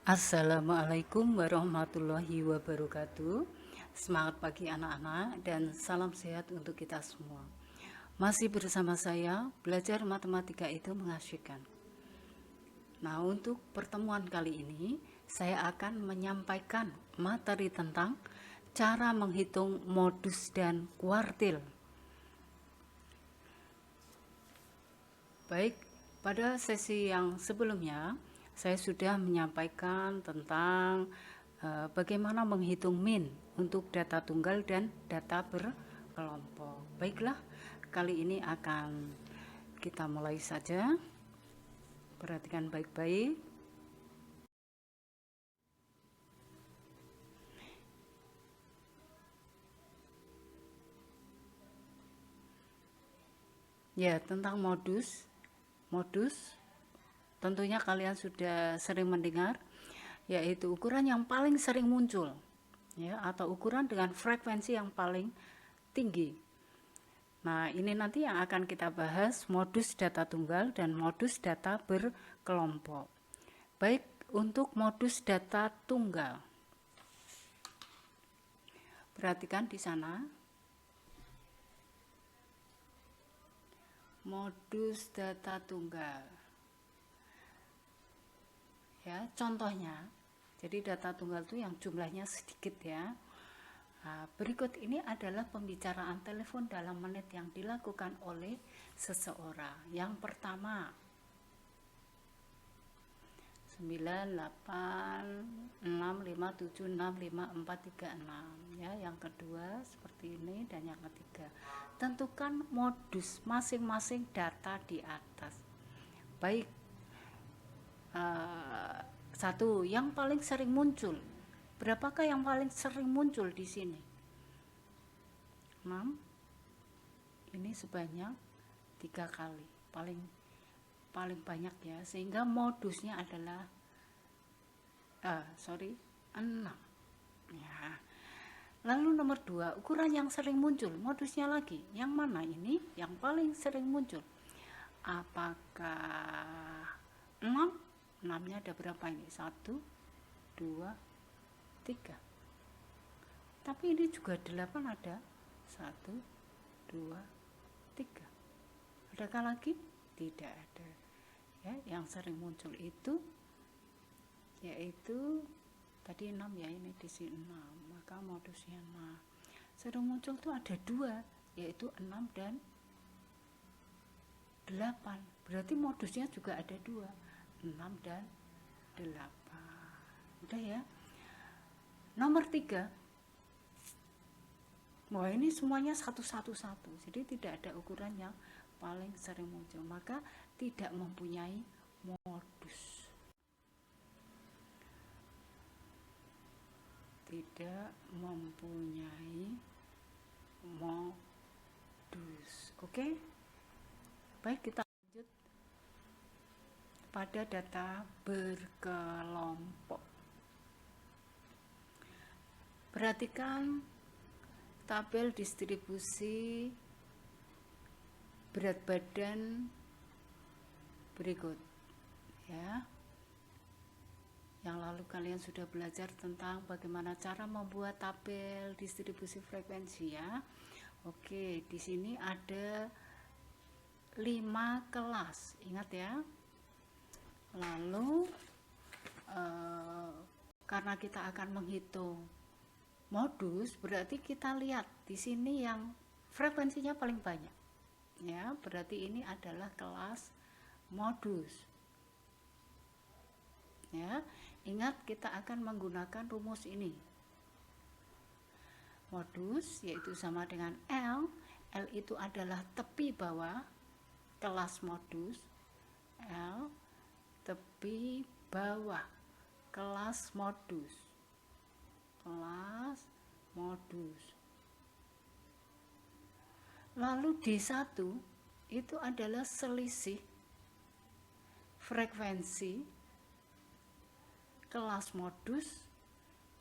Assalamualaikum warahmatullahi wabarakatuh. Semangat pagi anak-anak dan salam sehat untuk kita semua. Masih bersama saya, belajar matematika itu mengasyikkan. Nah, untuk pertemuan kali ini saya akan menyampaikan materi tentang cara menghitung modus dan kuartil. Baik, pada sesi yang sebelumnya saya sudah menyampaikan tentang bagaimana menghitung min untuk data tunggal dan data berkelompok. Baiklah, kali ini akan kita mulai saja. Perhatikan baik-baik. Ya, tentang modus. Modus tentunya kalian sudah sering mendengar, yaitu ukuran yang paling sering muncul, ya, atau ukuran dengan frekuensi yang paling tinggi. Nah, ini nanti yang akan kita bahas, modus data tunggal dan modus data berkelompok. Baik, untuk modus data tunggal. Perhatikan di sana. Modus data tunggal. Ya, contohnya. Jadi data tunggal itu yang jumlahnya sedikit ya. Nah, berikut ini adalah pembicaraan telepon dalam menit yang dilakukan oleh seseorang. Yang pertama, 98657654366 ya. Yang kedua seperti ini dan yang ketiga. Tentukan modus masing-masing data di atas. Baik. Satu, yang paling sering muncul. Berapakah yang paling sering muncul di sini? 6. Ini sebanyak 3 kali. Paling banyak ya, sehingga modusnya adalah 6 ya. Lalu nomor 2, ukuran yang sering muncul, modusnya lagi yang mana? Ini yang paling sering muncul. Apakah 6? 6-nya ada berapa ini? 1, 2, 3. Tapi ini juga 8 ada. 1, 2, 3. Adakah lagi? Tidak ada. Ya, yang sering muncul itu yaitu tadi 6 ya, ini di sini 6. Maka modusnya 6. Sering muncul tuh ada 2, yaitu 6 dan 8. Berarti modusnya juga ada 2. 6 dan 8. Udah ya. Nomor 3. Wah, ini semuanya satu-satu. Jadi tidak ada ukuran yang paling sering muncul. Maka tidak mempunyai modus. Tidak mempunyai modus. Oke? Baik, kita lanjut pada data berkelompok. Perhatikan tabel distribusi berat badan berikut ya. Yang lalu kalian sudah belajar tentang bagaimana cara membuat tabel distribusi frekuensi ya. Oke, di sini ada 5 kelas, ingat ya. Lalu karena kita akan menghitung modus, berarti kita lihat di sini yang frekuensinya paling banyak ya, berarti ini adalah kelas modus ya. Ingat, kita akan menggunakan rumus ini. Modus yaitu sama dengan L itu adalah tepi bawah kelas modus, L tepi bawah kelas modus. Lalu D1 itu adalah selisih frekuensi kelas modus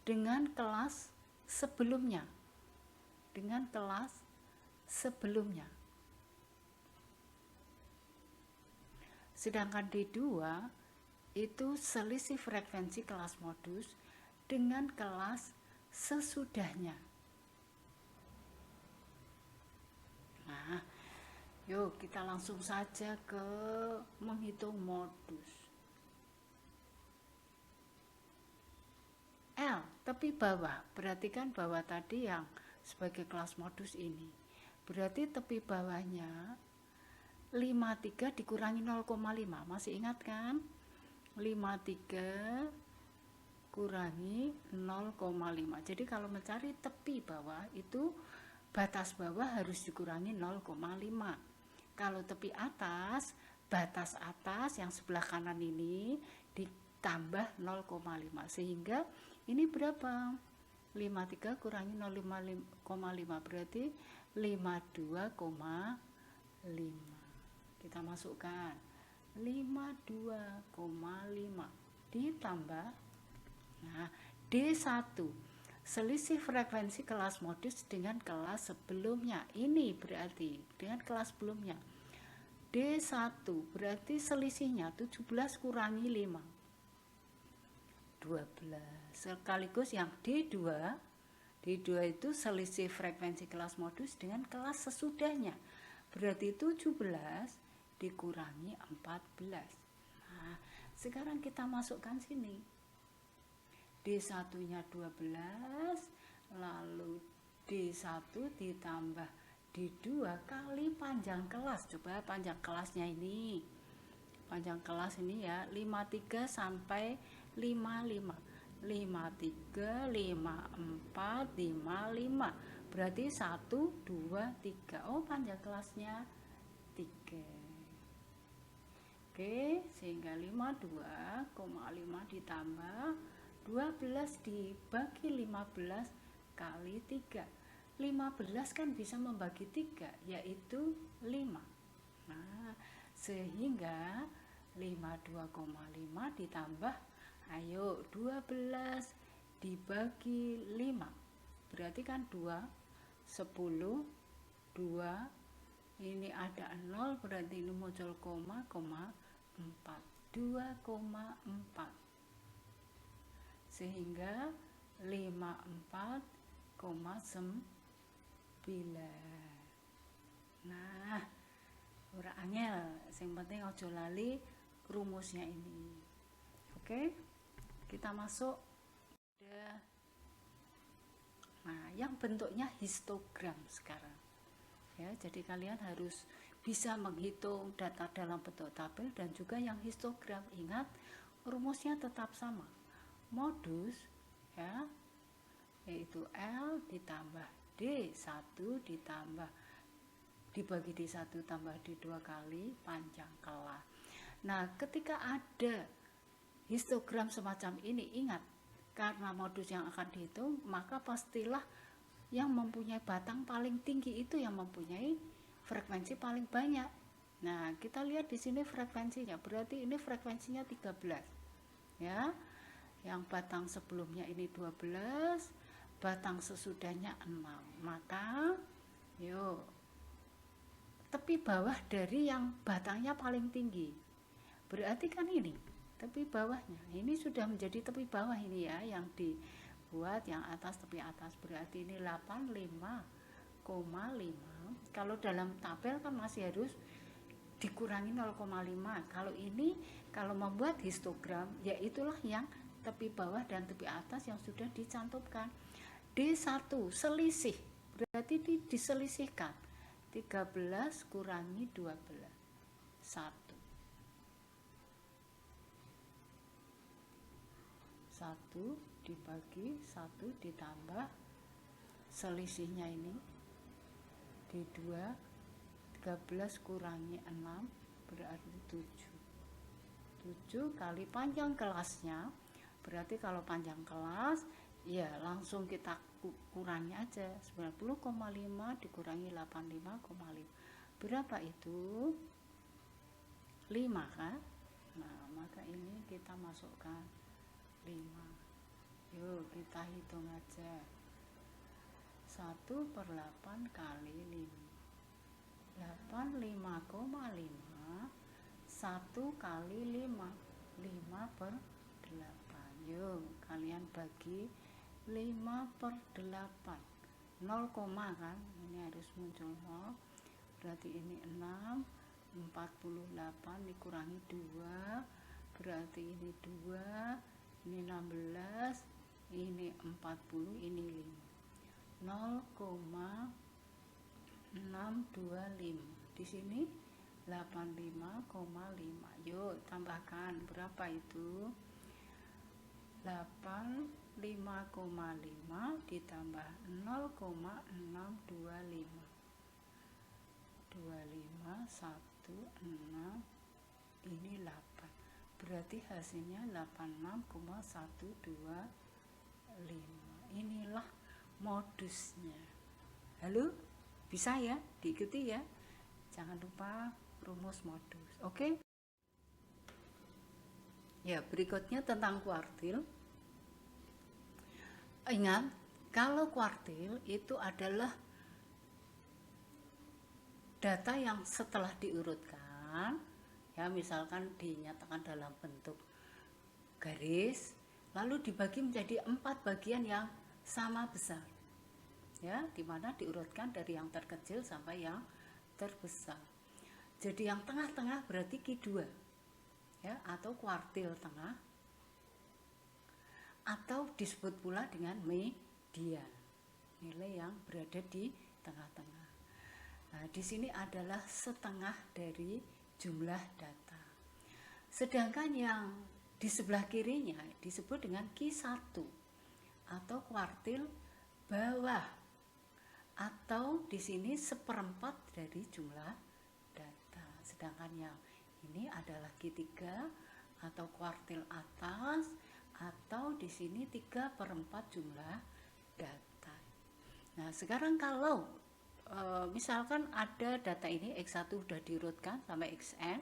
dengan kelas sebelumnya. Sedangkan D2 itu selisih frekuensi kelas modus dengan kelas sesudahnya. Nah, yuk kita langsung saja ke menghitung modus. L, tepi bawah, perhatikan bahwa tadi yang sebagai kelas modus ini, berarti tepi bawahnya 53 dikurangi 0,5, masih ingat kan? 53 kurangi 0,5. Jadi kalau mencari tepi bawah itu batas bawah harus dikurangi 0,5. Kalau tepi atas, batas atas yang sebelah kanan ini ditambah 0,5. Sehingga ini berapa? 53 kurangi 0,5 berarti 52,5. Kita masukkan 52,5 ditambah, nah, D1 selisih frekuensi kelas modus dengan kelas sebelumnya. Ini berarti dengan kelas sebelumnya. D1 berarti selisihnya 17 kurangi 5, 12. Sekaligus yang D2 itu selisih frekuensi kelas modus dengan kelas sesudahnya. Berarti 17 dikurangi 14. Nah, sekarang kita masukkan sini. D1 nya 12, lalu D1 ditambah D2 kali panjang kelas. Coba panjang kelasnya ini. Panjang kelas ini ya, 53 sampai 55. 53, 54, 55. Berarti 1, 2, 3. Oh, panjang kelasnya 3. Oke, sehingga 52,5 ditambah 12 dibagi 15 kali 3. 15 kan bisa membagi 3, yaitu 5. Nah, sehingga 52,5 ditambah, ayo 12 dibagi 5. Berarti kan 2, 10, 2, ini ada 0, berarti ini muncul koma, 2,4. Sehingga 54,9. Nah, ora angel, yang penting ojo lali rumusnya ini. Oke, kita masuk pada, nah, yang bentuknya histogram sekarang. Ya, jadi kalian harus bisa menghitung data dalam bentuk tabel dan juga yang histogram. Ingat, rumusnya tetap sama. Modus ya, yaitu L ditambah D1 ditambah dibagi D1 tambah D2 kali panjang kelas. Nah, ketika ada histogram semacam ini, ingat, karena modus yang akan dihitung, maka pastilah yang mempunyai batang paling tinggi itu yang mempunyai frekuensi paling banyak. Nah, kita lihat di sini frekuensinya, berarti ini frekuensinya 13. Ya. Yang batang sebelumnya ini 12, batang sesudahnya 6. Maka yuk tepi bawah dari yang batangnya paling tinggi. Berarti kan ini tepi bawahnya. Ini sudah menjadi tepi bawah ini ya, yang dibuat yang atas, tepi atas. Berarti ini 85,5. Kalau dalam tabel kan masih harus dikurangi 0,5. Kalau ini, kalau membuat histogram, ya itulah yang tepi bawah dan tepi atas yang sudah dicantumkan. D1 selisih, berarti diselisihkan. 13 kurangi 12, 1. 1 dibagi 1 ditambah selisihnya ini D2, 13 kurangi 6 berarti 7 kali panjang kelasnya. Berarti kalau panjang kelas ya langsung kita kurangi aja, 90,5 dikurangi 85,5 berapa itu? 5 kan? Nah, maka ini kita masukkan 5. Yuk kita hitung aja. 1/8 kali 5, 85,5. 1 kali 5, 5/8. Yuk kalian bagi 5/8. 0, kan ini harus muncul 0, berarti ini 6. 48 dikurangi 2 berarti ini 2, ini 16, ini 40, ini 5. 0,625. Di sini 85,5. Yuk tambahkan, berapa itu? 85,5 ditambah 0,625. 2516, ini 8. Berarti hasilnya 86,125. Inilah modusnya. Halo? Bisa ya? Diikuti ya. Jangan lupa rumus modus. Oke? Ya, berikutnya tentang kuartil. Ingat, kalau kuartil itu adalah data yang setelah diurutkan, ya misalkan dinyatakan dalam bentuk garis, lalu dibagi menjadi 4 bagian yang sama besar, ya, dimana diurutkan dari yang terkecil sampai yang terbesar. Jadi yang tengah-tengah berarti Q2, ya, atau kuartil tengah, atau disebut pula dengan median, nilai yang berada di tengah-tengah. Nah, di sini adalah setengah dari jumlah data. Sedangkan yang di sebelah kirinya disebut dengan Q1 atau kuartil bawah, atau di sini 1/4 dari jumlah data. Sedangkan yang ini adalah Q3 atau kuartil atas, atau di sini 3/4 jumlah data. Nah, sekarang kalau misalkan ada data ini X1 sudah diurutkan sampai Xn,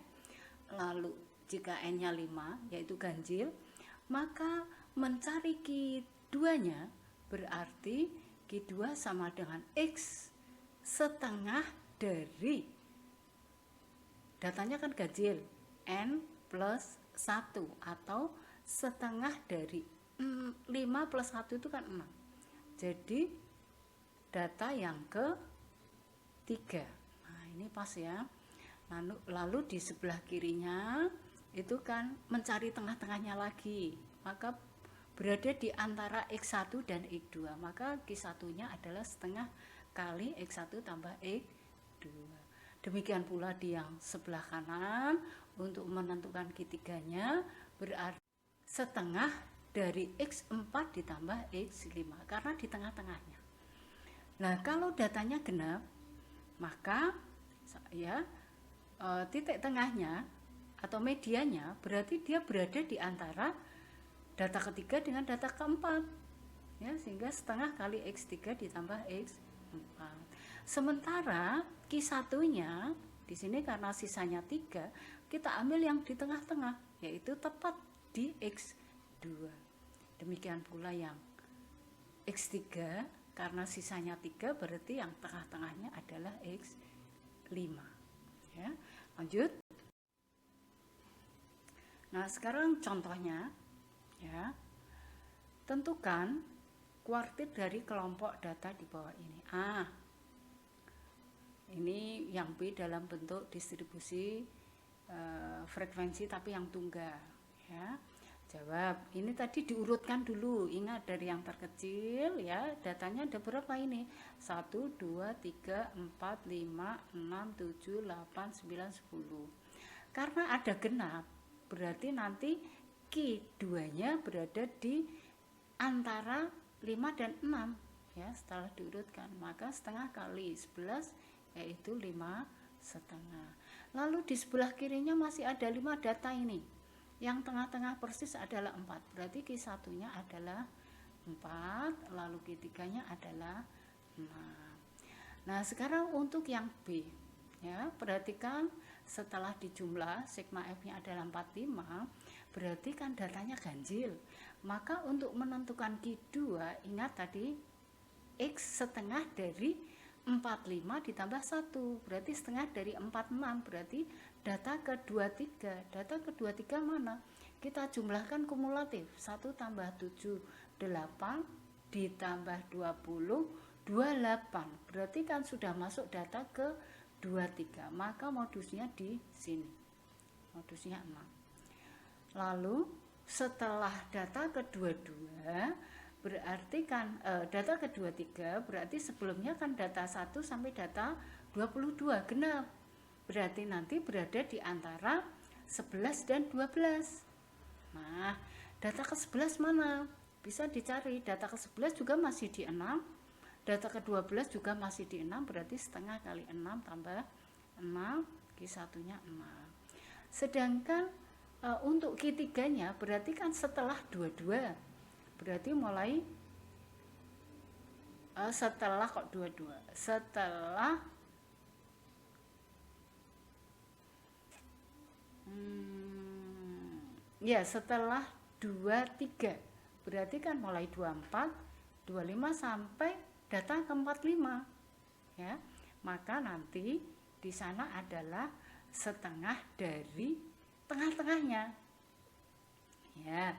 lalu jika N-nya 5 yaitu ganjil, maka mencari Q2-nya berarti Q2 sama dengan X setengah dari, datanya kan ganjil, N plus 1 atau setengah dari 5 plus 1 itu kan 6. Jadi data yang ke 3. Nah, ini pas ya. Lalu di sebelah kirinya itu kan mencari tengah-tengahnya lagi. Maka berada di antara X1 dan X2. Maka Q1-nya adalah setengah kali X1 tambah X2. Demikian pula di yang sebelah kanan untuk menentukan Q3-nya berarti setengah dari X4 ditambah X5 karena di tengah-tengahnya. Nah, kalau datanya genap, maka ya titik tengahnya atau medianya berarti dia berada di antara data ketiga dengan data keempat, ya, sehingga setengah kali X3 ditambah X4. Sementara Q1-nya di sini karena sisanya 3, kita ambil yang di tengah-tengah, yaitu tepat di X2. Demikian pula yang X3 karena sisanya 3 berarti yang tengah-tengahnya adalah X5, ya. Lanjut. Nah, sekarang contohnya, ya. Tentukan kuartil dari kelompok data di bawah ini. Ini yang B dalam bentuk distribusi frekuensi tapi yang tunggal, ya. Jawab, ini tadi diurutkan dulu, ingat dari yang terkecil, ya, datanya ada berapa ini? 1, 2, 3, 4, 5, 6, 7, 8, 9, 10. Karena ada genap, berarti nanti Q2-nya berada di antara 5 dan 6, ya, setelah diurutkan. Maka setengah kali 11 yaitu 5,5. Lalu di sebelah kirinya masih ada 5 data ini. Yang tengah-tengah persis adalah 4, berarti Q1-nya adalah 4, lalu Q3-nya adalah 6. Nah, sekarang untuk yang B, ya, perhatikan setelah dijumlah sigma F-nya adalah 45, berarti kan datanya ganjil. Maka untuk menentukan Q2, ingat tadi X setengah dari 45 ditambah 1, berarti setengah dari 46, berarti data ke-23. Data ke-23 mana? Kita jumlahkan kumulatif. 1 tambah 7, 8 ditambah 20, 28. Berarti kan sudah masuk data ke-23. Maka modusnya di sini. Modusnya 6. Lalu setelah data ke-22 berarti kan data ke-23 berarti sebelumnya kan data 1 sampai data 22 genap. Berarti nanti berada di antara 11 dan 12. Nah, data ke-11 mana? Bisa dicari. Data ke-11 juga masih di 6. Data ke-12 juga masih di 6, berarti setengah kali 6 tambah 6, Q1-nya 6. Sedangkan untuk Q3-nya berarti kan setelah 22. Berarti mulai setelah kok 22. Setelah setelah 23. Berarti kan mulai 24, 25 sampai data ke 45. Ya. Maka nanti di sana adalah setengah dari tengah-tengahnya. Ya.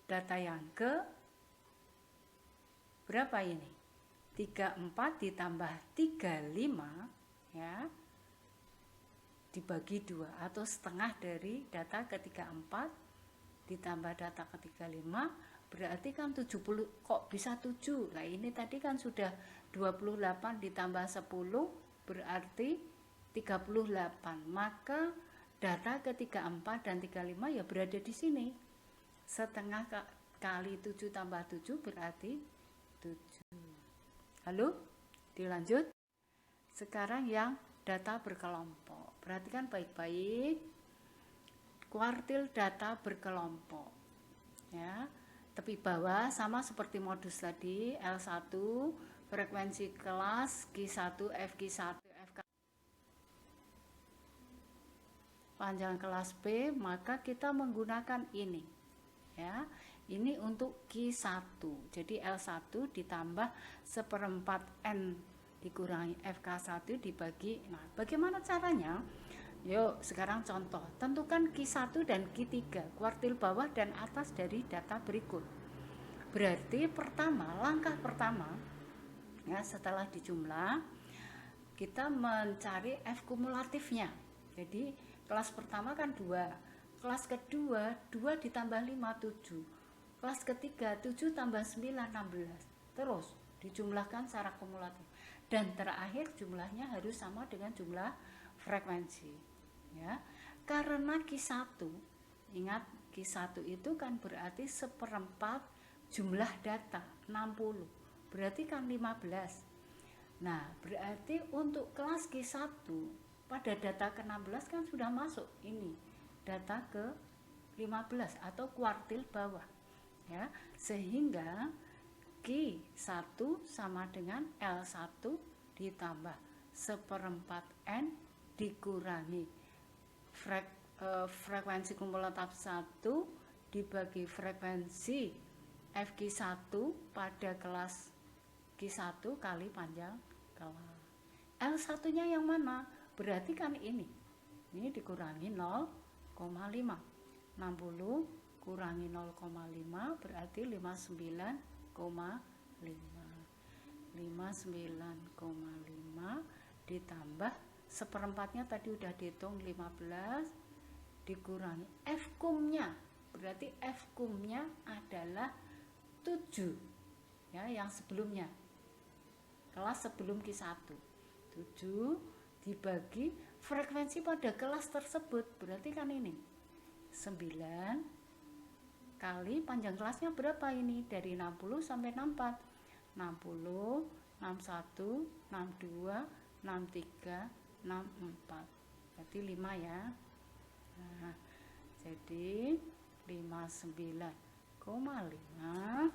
Data yang ke berapa ini? 34 ditambah 35 ya. Dibagi 2 atau setengah dari data ke-34 ditambah data ke-35 berarti kan 70. Kok bisa 7? Nah, ini tadi kan sudah 28 ditambah 10 berarti 38. Maka data ke-34 dan 35 ya berada di sini. Setengah kali 7 tambah 7 berarti 7. Lalu dilanjut. Sekarang yang data berkelompok. Perhatikan baik-baik. Kuartil data berkelompok. Ya. Tepi bawah sama seperti modus tadi, L1 frekuensi kelas Q1 FQ1 FK panjang kelas B, maka kita menggunakan ini. Ya. Ini untuk Q1. Jadi L1 ditambah 1/4 N dikurangi FK1 dibagi. Nah, bagaimana caranya? Yuk, sekarang contoh. Tentukan Q1 dan Q3, kuartil bawah dan atas dari data berikut. Berarti langkah pertama, ya, setelah dijumlah, kita mencari F kumulatifnya. Jadi, kelas pertama kan 2. Kelas kedua, 2 ditambah 5, 7. Kelas ketiga 7 tambah 9 16. Terus dijumlahkan secara kumulatif. Dan terakhir jumlahnya harus sama dengan jumlah frekuensi. Ya. Karena Q1, ingat Q1 itu kan berarti 1/4 jumlah data 60. Berarti kan 15. Nah, berarti untuk kelas Q1 pada data ke-16 kan sudah masuk ini. Data ke-15 atau kuartil bawah. Ya, sehingga Q1 sama dengan L1 ditambah 1/4 N dikurangi frekuensi kumulatif 1 dibagi frekuensi FQ1 pada kelas Q1 kali panjang kelas. L1-nya yang mana? Berarti kan ini dikurangi 0,5. 60 kurangi 0,5 berarti 59,5. 59,5 ditambah 1/4-nya tadi udah dihitung 15 dikurangi F kumnya. Berarti F kumnya adalah 7. Ya, yang sebelumnya. Kelas sebelum Q1. 7 dibagi frekuensi pada kelas tersebut. Berarti kan ini 9 kali panjang kelasnya berapa ini? Dari 60 sampai 64. 60, 61, 62, 63, 64. Berarti 5 ya. Nah, jadi 59,5.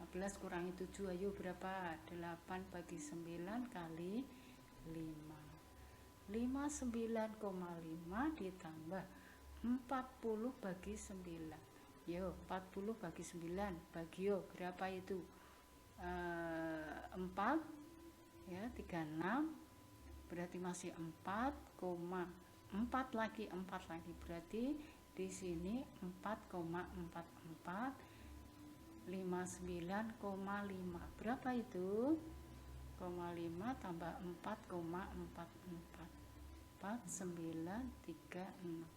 15 kurangi 7, ayo berapa? 8 bagi 9 kali 5. 59,5 ditambah 40 bagi 9. Yo, 40 bagi 9 bagi berapa itu? 4 ya, 36 berarti masih 4,4 lagi, 4 lagi, berarti di sini 4,44, 59,5. Berapa itu? 0,5 tambah 4,44, 4936.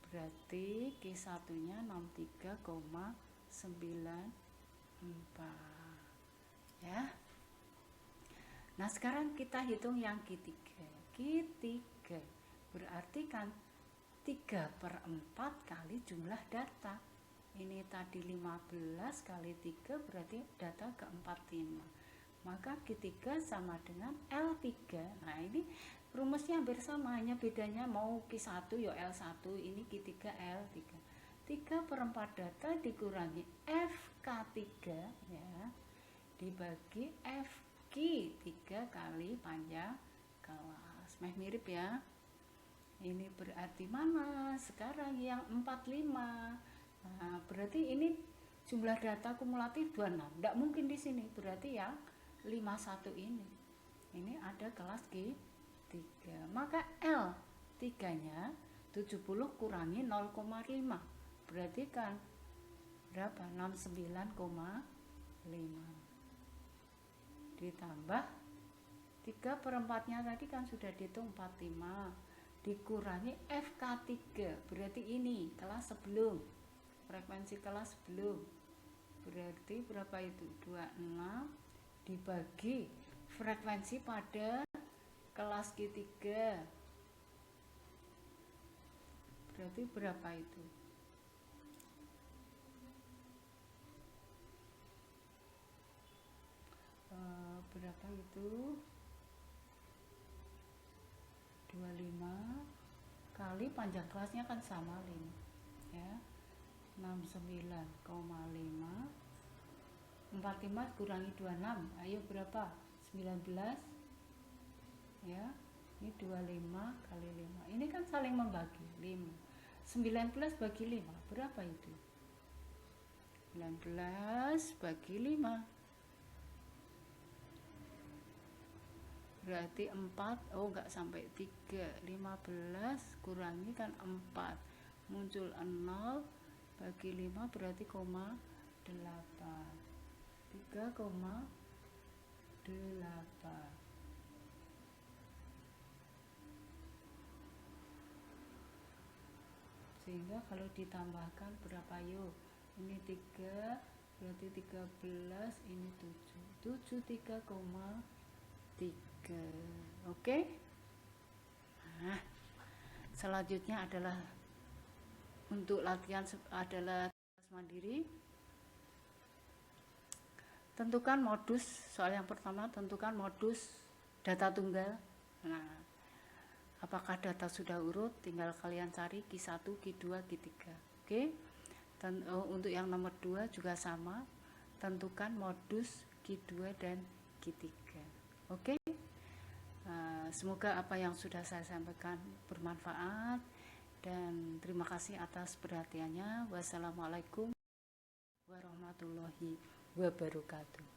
Berarti Q1 nya 63,94 ya. Nah sekarang kita hitung yang Q3. Q3 berarti kan 3/4 kali jumlah data. Ini tadi 15 kali 3 berarti data ke-45. Maka Q3 sama dengan L3. Nah ini rumusnya hampir sama, hanya bedanya mau Q1 ya L1, ini Q3 L3. 3/4 data dikurangi FK3 ya, dibagi FQ3 kali panjang kelas. Mirip ya. Ini berarti mana? Sekarang yang 45. Nah, berarti ini jumlah data kumulatif 26. Tidak mungkin di sini. Berarti yang 51 ini. Ini ada kelas Q3. Maka L3-nya 70 kurangi 0,5. Berarti kan berapa? 69,5. Ditambah 3/4-nya tadi kan sudah dihitung 45, dikurangi FK3, berarti ini kelas sebelum, frekuensi kelas sebelum, berarti berapa itu? 26 dibagi frekuensi pada kelas Q3, berarti berapa itu? Berapa itu? 25 kali panjang kelasnya kan sama 5 ya, 69,5. 45 kurangi 26, ayo berapa? 19 ya. Ini 25 kali 5, ini kan saling membagi 5. 19 bagi 5 berapa itu? 19 bagi 5 berarti 4, oh enggak sampai 3. 15 kurangi kan 4, muncul 0, bagi 5 berarti 0,8, 3,8. Sehingga kalau ditambahkan berapa yuk? Ini 3 berarti 13, ini 7, 73,3. Oke. Nah, selanjutnya adalah untuk latihan adalah mandiri. Tentukan modus. Soal yang pertama, tentukan modus data tunggal. Nah, apakah data sudah urut? Tinggal kalian cari Q1, Q2, Q3. Oke. Untuk yang nomor 2 juga sama. Tentukan modus Q2 dan Q3. Oke. Semoga apa yang sudah saya sampaikan bermanfaat dan terima kasih atas perhatiannya. Wassalamualaikum warahmatullahi wabarakatuh.